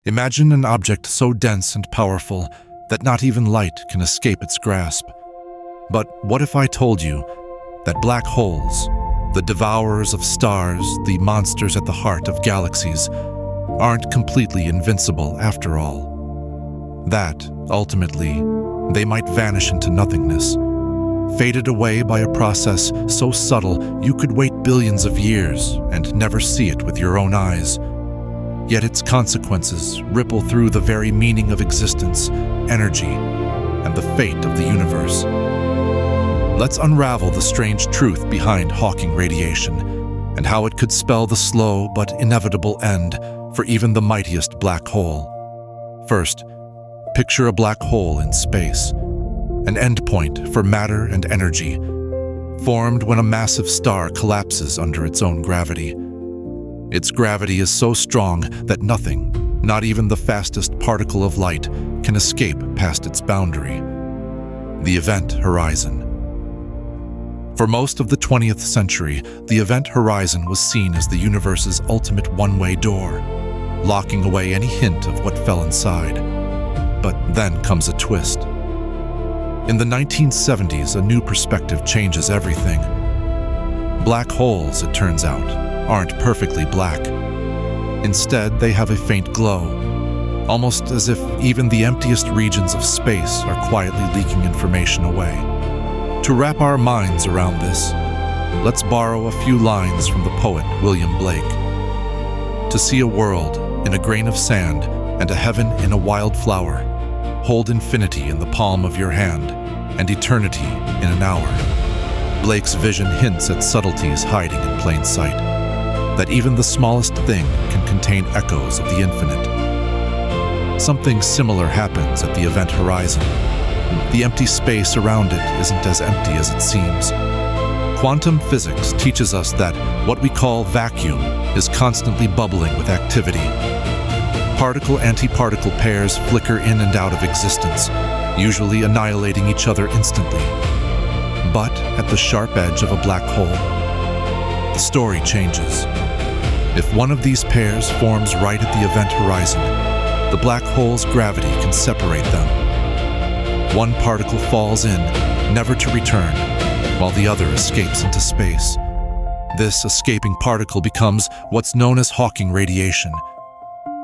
Imagine an object so dense and powerful that not even light can escape its grasp. But what if I told you that black holes, the devourers of stars, the monsters at the heart of galaxies, aren't completely invincible after all? That, ultimately, they might vanish into nothingness, faded away by a process so subtle you could wait billions of years and never see it with your own eyes. Yet its consequences ripple through the very meaning of existence, energy, and the fate of the universe. Let's unravel the strange truth behind Hawking radiation and how it could spell the slow but inevitable end for even the mightiest black hole. First, picture a black hole in space, an endpoint for matter and energy, formed when a massive star collapses under its own gravity. Its gravity is so strong that nothing, not even the fastest particle of light, can escape past its boundary: the event horizon. For most of the 20th century, the event horizon was seen as the universe's ultimate one-way door, locking away any hint of what fell inside. But then comes a twist. In the 1970s, a new perspective changes everything. Black holes, it turns out, aren't perfectly black. Instead, they have a faint glow, almost as if even the emptiest regions of space are quietly leaking information away. To wrap our minds around this, let's borrow a few lines from the poet William Blake. To see a world in a grain of sand and a heaven in a wild flower, hold infinity in the palm of your hand and eternity in an hour. Blake's vision hints at subtleties hiding in plain sight, that even the smallest thing can contain echoes of the infinite. Something similar happens at the event horizon. The empty space around it isn't as empty as it seems. Quantum physics teaches us that what we call vacuum is constantly bubbling with activity. Particle-antiparticle pairs flicker in and out of existence, usually annihilating each other instantly. But at the sharp edge of a black hole, the story changes. If one of these pairs forms right at the event horizon, the black hole's gravity can separate them. One particle falls in, never to return, while the other escapes into space. This escaping particle becomes what's known as Hawking radiation,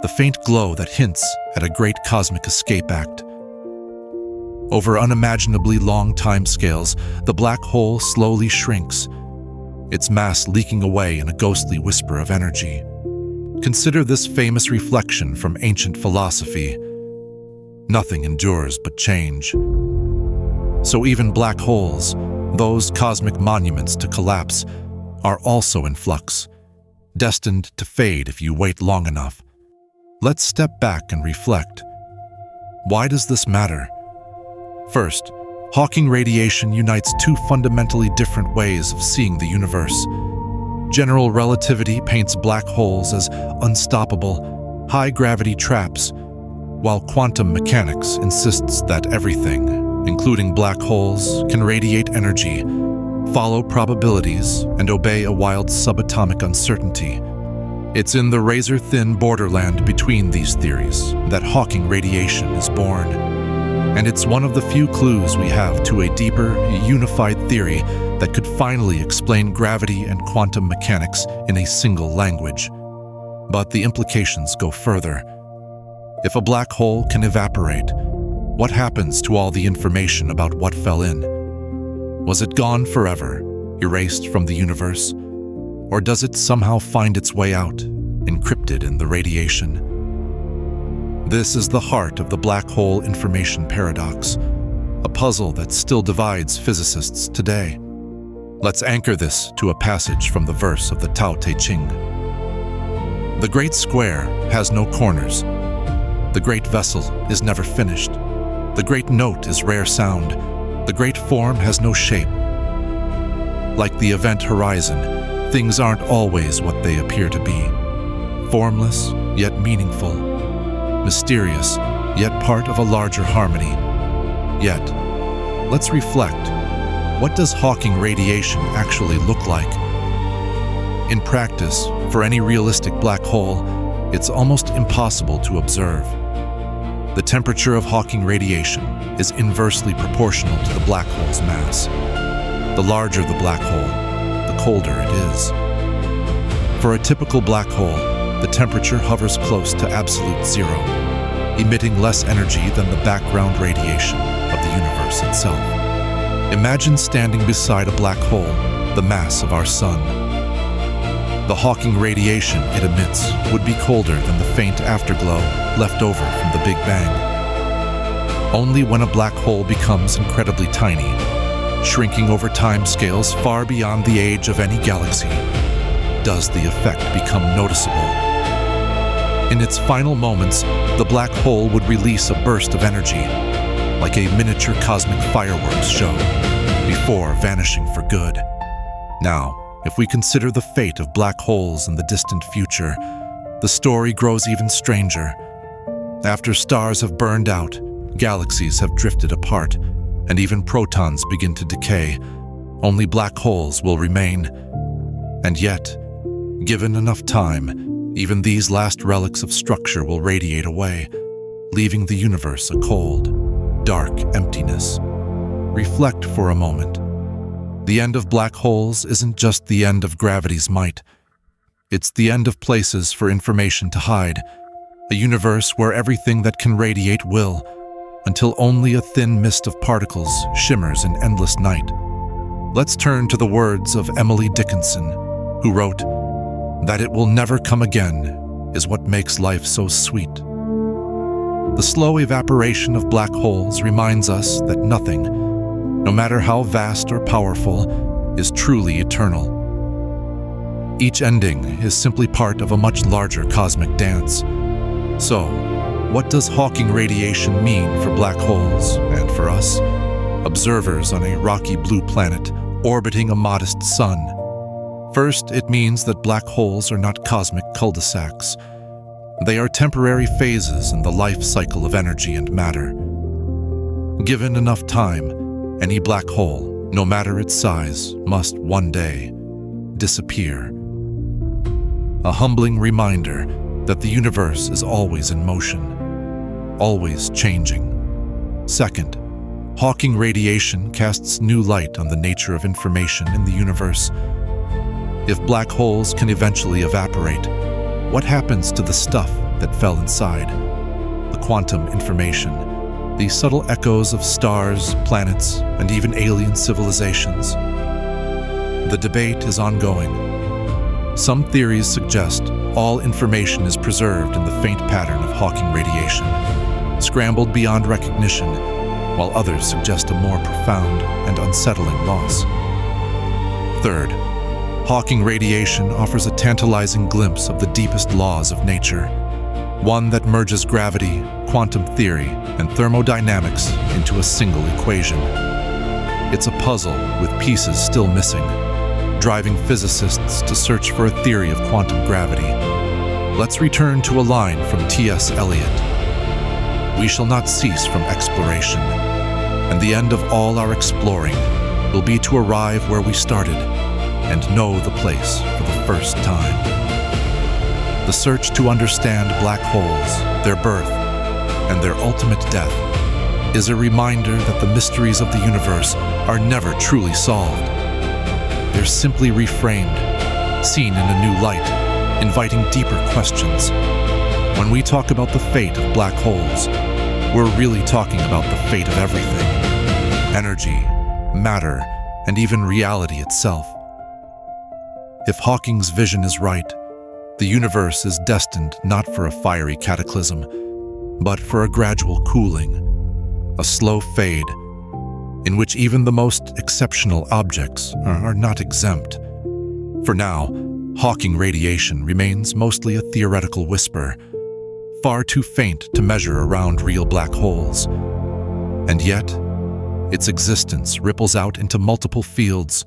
the faint glow that hints at a great cosmic escape act. Over unimaginably long timescales, the black hole slowly shrinks, its mass leaking away in a ghostly whisper of energy. Consider this famous reflection from ancient philosophy: nothing endures but change. So even black holes, those cosmic monuments to collapse, are also in flux, destined to fade if you wait long enough. Let's step back and reflect. Why does this matter? First, Hawking radiation unites two fundamentally different ways of seeing the universe. General relativity paints black holes as unstoppable, high-gravity traps, while quantum mechanics insists that everything, including black holes, can radiate energy, follow probabilities, and obey a wild subatomic uncertainty. It's in the razor-thin borderland between these theories that Hawking radiation is born. And it's one of the few clues we have to a deeper, unified theory that could finally explain gravity and quantum mechanics in a single language. But the implications go further. If a black hole can evaporate, what happens to all the information about what fell in? Was it gone forever, erased from the universe? Or does it somehow find its way out, encrypted in the radiation? This is the heart of the black hole information paradox, a puzzle that still divides physicists today. Let's anchor this to a passage from the verse of the Tao Te Ching. The great square has no corners. The great vessel is never finished. The great note is rare sound. The great form has no shape. Like the event horizon, things aren't always what they appear to be. Formless, yet meaningful. Mysterious, yet part of a larger harmony. Yet, let's reflect. What does Hawking radiation actually look like? In practice, for any realistic black hole, it's almost impossible to observe. The temperature of Hawking radiation is inversely proportional to the black hole's mass. The larger the black hole, the colder it is. For a typical black hole, the temperature hovers close to absolute zero, emitting less energy than the background radiation of the universe itself. Imagine standing beside a black hole, the mass of our sun. The Hawking radiation it emits would be colder than the faint afterglow left over from the Big Bang. Only when a black hole becomes incredibly tiny, shrinking over timescales far beyond the age of any galaxy, does the effect become noticeable. In its final moments, the black hole would release a burst of energy, like a miniature cosmic fireworks show, before vanishing for good. Now, if we consider the fate of black holes in the distant future, the story grows even stranger. After stars have burned out, galaxies have drifted apart, and even protons begin to decay, only black holes will remain. And yet, given enough time, even these last relics of structure will radiate away, leaving the universe a cold, dark emptiness. Reflect for a moment. The end of black holes isn't just the end of gravity's might. It's the end of places for information to hide, a universe where everything that can radiate will, until only a thin mist of particles shimmers in endless night. Let's turn to the words of Emily Dickinson, who wrote, "That it will never come again is what makes life so sweet." The slow evaporation of black holes reminds us that nothing, no matter how vast or powerful, is truly eternal. Each ending is simply part of a much larger cosmic dance. So, what does Hawking radiation mean for black holes and for us, observers on a rocky blue planet orbiting a modest sun? First, it means that black holes are not cosmic cul-de-sacs. They are temporary phases in the life cycle of energy and matter. Given enough time, any black hole, no matter its size, must one day disappear. A humbling reminder that the universe is always in motion, always changing. Second, Hawking radiation casts new light on the nature of information in the universe. If black holes can eventually evaporate, what happens to the stuff that fell inside? The quantum information, the subtle echoes of stars, planets, and even alien civilizations. The debate is ongoing. Some theories suggest all information is preserved in the faint pattern of Hawking radiation, scrambled beyond recognition, while others suggest a more profound and unsettling loss. Third, Hawking radiation offers a tantalizing glimpse of the deepest laws of nature, one that merges gravity, quantum theory, and thermodynamics into a single equation. It's a puzzle with pieces still missing, driving physicists to search for a theory of quantum gravity. Let's return to a line from T.S. Eliot. "We shall not cease from exploration, and the end of all our exploring will be to arrive where we started and know the place for the first time." The search to understand black holes, their birth, and their ultimate death is a reminder that the mysteries of the universe are never truly solved. They're simply reframed, seen in a new light, inviting deeper questions. When we talk about the fate of black holes, we're really talking about the fate of everything: energy, matter, and even reality itself. If Hawking's vision is right, the universe is destined not for a fiery cataclysm, but for a gradual cooling, a slow fade, in which even the most exceptional objects are not exempt. For now, Hawking radiation remains mostly a theoretical whisper, far too faint to measure around real black holes. And yet, its existence ripples out into multiple fields: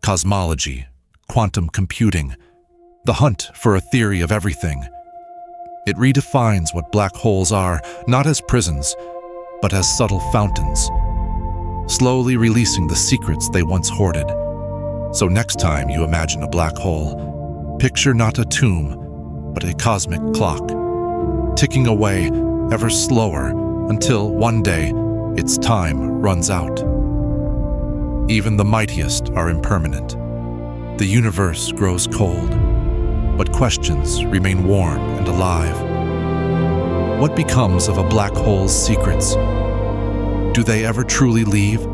cosmology, quantum computing, the hunt for a theory of everything. It redefines what black holes are, not as prisons, but as subtle fountains, slowly releasing the secrets they once hoarded. So next time you imagine a black hole, picture not a tomb, but a cosmic clock, ticking away ever slower until one day its time runs out. Even the mightiest are impermanent. The universe grows cold, but questions remain warm and alive. What becomes of a black hole's secrets? Do they ever truly leave,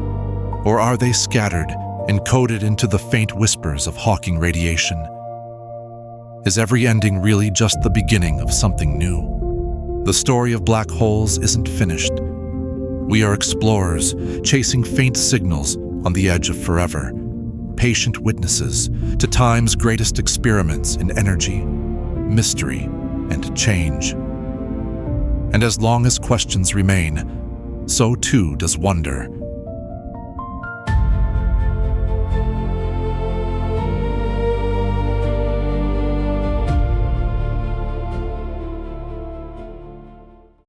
or are they scattered, encoded into the faint whispers of Hawking radiation? Is every ending really just the beginning of something new? The story of black holes isn't finished. We are explorers, chasing faint signals on the edge of forever, patient witnesses to time's greatest experiments in energy, mystery, and change. And as long as questions remain, so too does wonder.